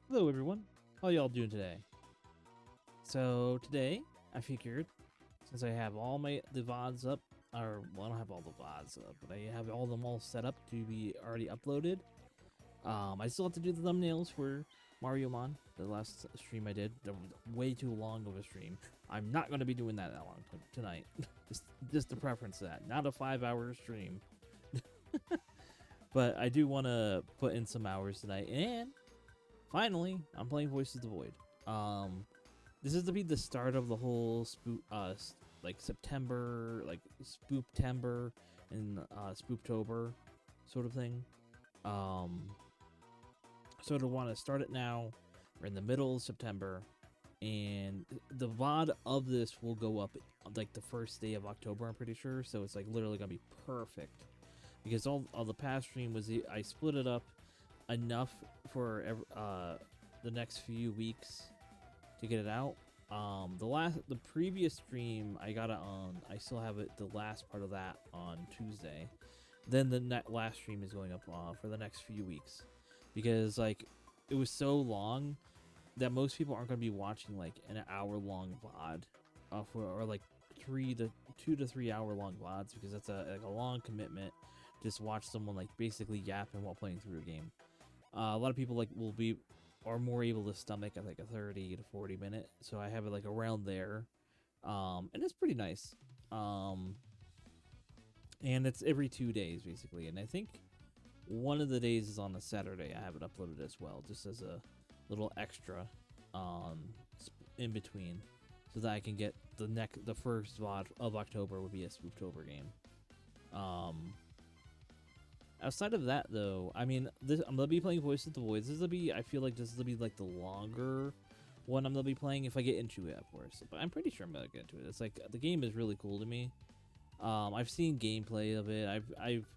Hello everyone, how y'all doing today? So today, I figured, since I have all the VODs up, or well, I don't have all the VODs up, but I have all them all set up to be already uploaded. I still have to do the thumbnails for Mario Mon, the last stream I did. That was way too long of a stream. I'm not going to be doing that long tonight. just a preference that, not a 5-hour stream. But I do want to put in some hours tonight, and finally, I'm playing Voices of the Void. This is to be the start of the whole like September, like Spooptember and Spooptober sort of thing. So to want to start it now, we're in the middle of September, and the VOD of this will go up like the first day of October, I'm pretty sure. So it's like literally gonna be perfect because all the past stream was I split it up enough for the next few weeks to get it out. The previous stream I got it on. I still have it. The last part of that on Tuesday. Then the last stream is going up for the next few weeks, because like it was so long that most people aren't going to be watching like an hour-long VOD, or like 2 to 3 hour long VODs, because that's like a long commitment. Just watch someone like basically yapping while playing through a game. A lot of people like are more able to stomach at like a 30 to 40 minute, so I have it like around there, and it's pretty nice. And it's every 2 days basically, and I think one of the days is on a Saturday. I have it uploaded as well, just as a little extra, in between, so that I can get the first VOD of October would be a Spooptober game. Outside of that, though, I mean, I'm gonna be playing Voices of the Void. I feel like this will be like the longer one I'm gonna be playing if I get into it, of course. But I'm pretty sure I'm gonna get into it. It's like the game is really cool to me. I've seen gameplay of it. I've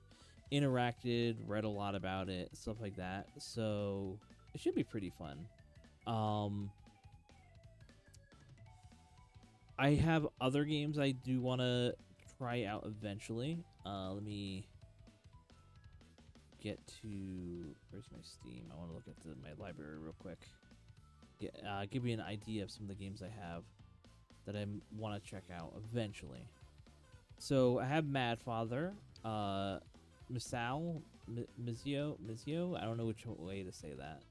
interacted, read a lot about it, stuff like that. So it should be pretty fun. I have other games I do want to try out eventually. Let me get to, where's my Steam? I want to look at my library real quick. Give me an idea of some of the games I have that I want to check out eventually. So I have Mad Father, Mizio. I don't know which way to say that.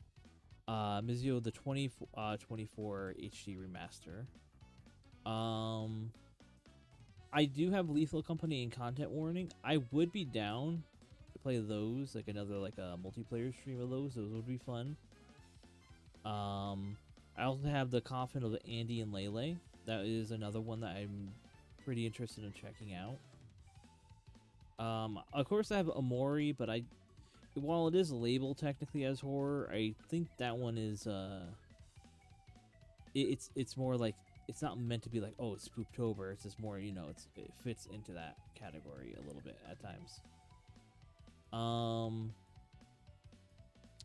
Mizio, the 24 HD remaster. I do have Lethal Company and Content Warning. I would be down to play those, like another like a multiplayer stream of those. Those would be fun. I also have the Coffin of Andy and Lele. That is another one that I'm pretty interested in checking out. Of course I have Amori, but while it is labeled technically as horror, I think that one is it's more like, it's not meant to be like, oh, it's Spooptober. It's just more, it fits into that category a little bit at times.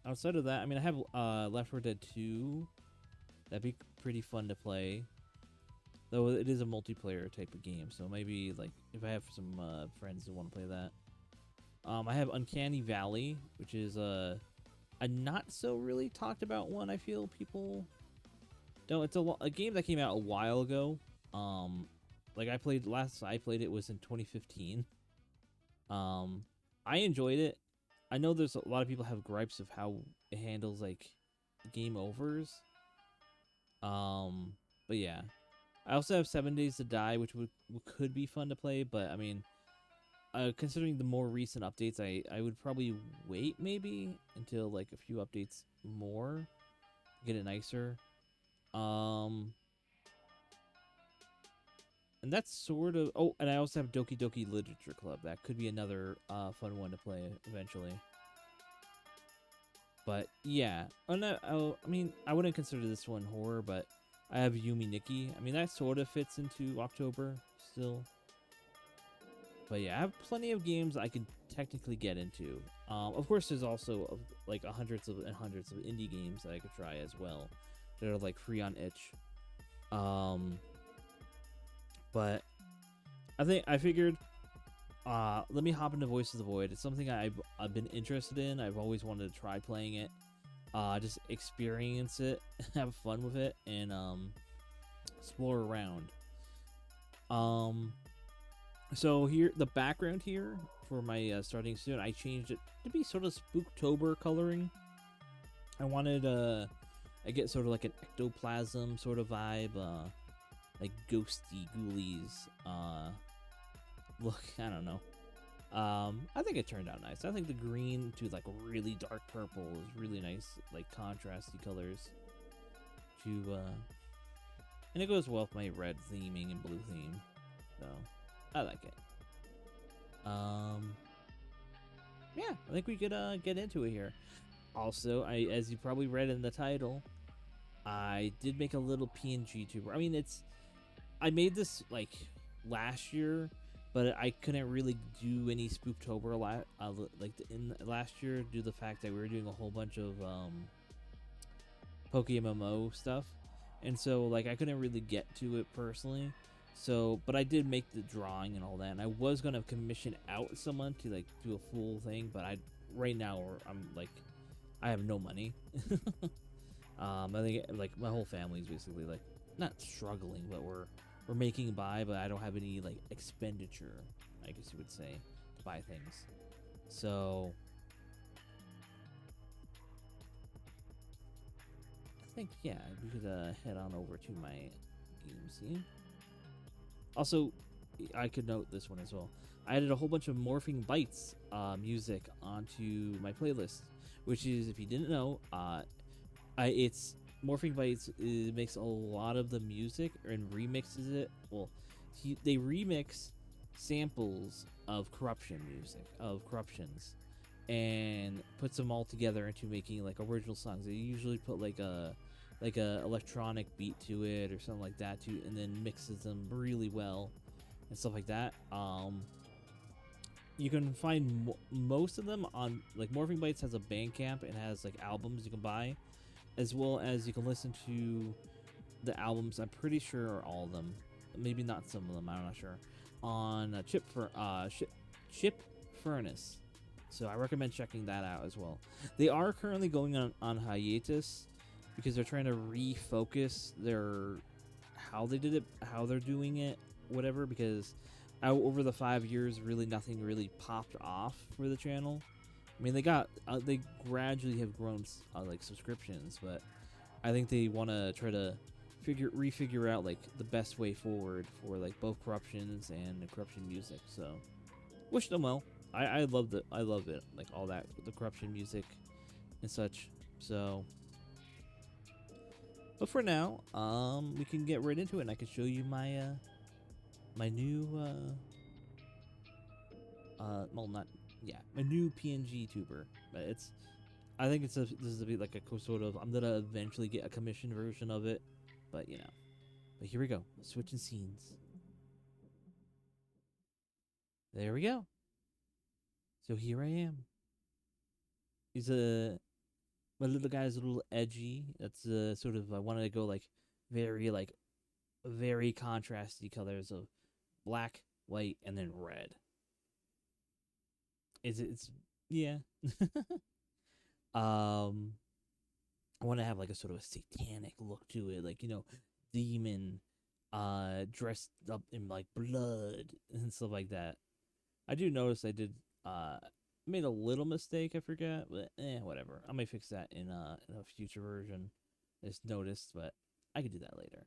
Outside of that, I mean, I have Left 4 Dead 2. That'd be pretty fun to play, though it is a multiplayer type of game, so maybe like if I have some friends who want to play that. I have Uncanny Valley, which is a not so really talked about one. I feel people don't. It's a game that came out a while ago. Like I played it was in 2015. I enjoyed it. I know there's a lot of people have gripes of how it handles like game overs. But yeah, I also have 7 Days to Die, which could be fun to play. But I mean, considering the more recent updates, I would probably wait maybe until like a few updates more, get it nicer. And that's sort of. Oh, and I also have Doki Doki Literature Club. That could be another fun one to play eventually. But yeah, I mean, I wouldn't consider this one horror, but I have Yumi Nikki. I mean, that sort of fits into October still. But yeah, I have plenty of games I could technically get into. Of course, there's also like hundreds of indie games that I could try as well that are like free on itch. But I figured, let me hop into Voices of the Void. It's something I've been interested in. I've always wanted to try playing it. Just experience it, have fun with it, and explore around. Um, so here, the background here for my starting soon, I changed it to be sort of Spooptober coloring. I wanted I get sort of like an ectoplasm sort of vibe, like ghosty ghoulies. Look, I don't know. I think it turned out nice. I think the green to like really dark purple is really nice, like contrasty colors. And it goes well with my red theming and blue theme, so I like it. Yeah, I think we could get into it here. Also, as you probably read in the title, I did make a little PNG tuber. I mean, I made this like last year, but I couldn't really do any Spooptober in last year due to the fact that we were doing a whole bunch of PokeMMO stuff, and so like I couldn't really get to it personally. So, but I did make the drawing and all that, and I was gonna commission out someone to like do a full thing, but right now I'm like I have no money. I think like my whole family's basically like not struggling, but we're making by, but I don't have any like expenditure, I guess you would say, to buy things. So I think yeah, we could head on over to my AMC. Also, I could note this one as well. I added a whole bunch of Morphing Bites music onto my playlist, which is, if you didn't know, it's Morphing Bites makes a lot of the music and remixes it. Well, they remix samples of corruption music, of corruptions, and puts them all together into making like original songs. They usually put like a electronic beat to it or something like that too, and then mixes them really well and stuff like that. You can find most of them on like Morphing Bites has a Bandcamp and has like albums you can buy, as well as you can listen to the albums. I'm pretty sure are all of them, maybe not some of them. I'm not sure. On Chip Furnace, so I recommend checking that out as well. They are currently going on hiatus because they're trying to refocus their how they did it, how they're doing it, whatever. Because over the 5 years, really nothing really popped off for the channel. I mean, they gradually have grown like subscriptions, but I think they want to try to refigure out like the best way forward for like both corruptions and the corruption music. So wish them well. I love it. I love it, like all that, the corruption music and such. So, but for now, we can get right into it, and I can show you my my new well, not yeah, my new PNG tuber. But I think this is a bit like a sort of, I'm gonna eventually get a commissioned version of it, but you know. But here we go, switching scenes. There we go. So here I am. He's my little guy's a little edgy. That's sort of, I wanted to go like very contrasty colors of black, white, and then red. It's yeah. I want to have like a sort of a satanic look to it, like, you know, demon dressed up in like blood and stuff like that. I do notice I did made a little mistake, I forgot, but whatever. I may fix that in a future version. I just noticed, but I could do that later.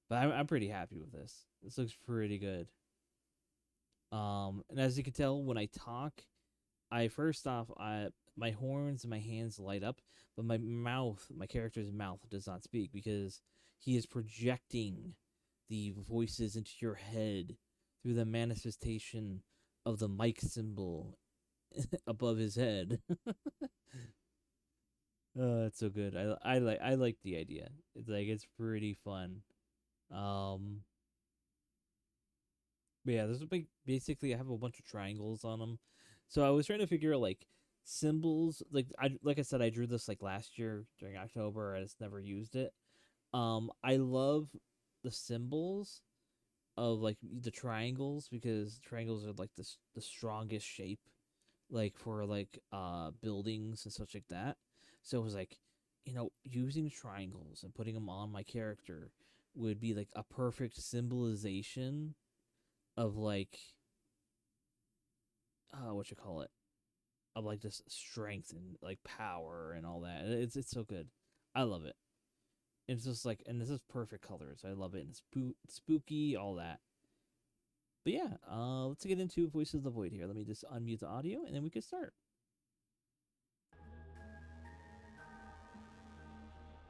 But I'm pretty happy with this. This looks pretty good. And as you can tell, when I talk, my horns and my hands light up, but my character's mouth does not speak because he is projecting the voices into your head through the manifestation of the mic symbol above his head. Oh, that's so good. I like the idea. It's pretty fun. But yeah, there's basically I have a bunch of triangles on them. So I was trying to figure out like symbols. Like I said, I drew this like last year during October. I just never used it. I love the symbols of like the triangles because triangles are like the strongest shape, like for like buildings and such like that. So it was like, using triangles and putting them on my character would be like a perfect symbolization of like, what you call it, of like this strength and like power and all that. It's so good. I love it. It's just like, and this is perfect colors. I love it. And it's spooky, all that. But yeah, let's get into Voices of the Void here. Let me just unmute the audio and then we can start.